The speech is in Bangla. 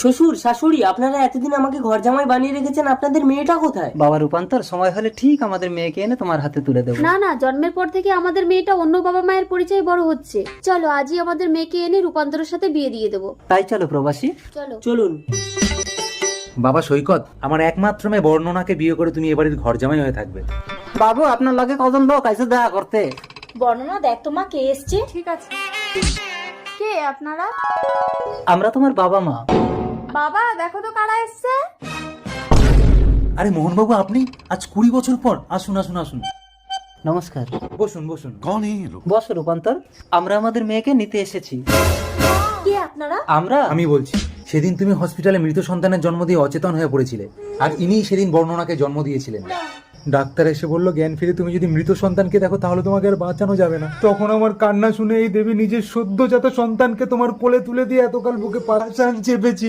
শ্বশুর শাশুড়ি, আপনারা এতদিন আমাকে ঘর জামাই বানিয়ে রেখেছেন, আপনাদের মেয়েটা কোথায়? বাবা রূপান্তর, সময় হলে ঠিক আমাদের মেয়েকে এনে তোমার হাতে তুলে দেবো। না না, জন্মের পর থেকে আমাদের মেয়েটা অন্য বাবা মায়ের পরিচয়ে বড় হচ্ছে। চলো আজই আমাদের মেয়েকে এনে রূপান্তরের সাথে বিয়ে দিয়ে দেবো। তাই চলো প্রবাসী। চলো। চলুন। বাবা সৈকত, আমার একমাত্র মেয়ে বর্ণনাকে বিয়ে করে তুমি এবাড়ির ঘর জামাই হয়ে থাকবে। বাবু, আপনার লাগে কজন লোক আইসে দেখা করতে? বর্ণনা দেখ তো মা কে এসছে। ঠিক আছে। কে আপনারা? আমরা তোমার বাবা মা। বাবা দেখো তো কারা এসছে। আরে মোহনবাবু, আপনি আজ 20 বছর পর। আসুন আসুন আসুন, নমস্কার। বসুন বসুন। বস রূপান্তর, আমরা আমাদের মেয়েকে নিতে এসেছি। কে আপনারা? আমরা আমি বলছি, সেদিন তুমি হসপিটালে মৃত সন্তানের জন্ম দিয়ে অচেতন হয়ে পড়েছিলে, আর ইনিই সেদিন বর্ণনাকে জন্ম দিয়েছিলেন। ডাক্তার এসে বললো জ্ঞান ফিরে তুমি যদি মৃত সন্তানকে দেখো তাহলে তোমাকে আর বাঁচানো যাবে না। তখন আমার কান্না শুনে এই দেবী নিজের সদ্যজাত সন্তানকে তোমার কোলে তুলে দিয়ে এতকাল বুকে পাশান চেপেছিল।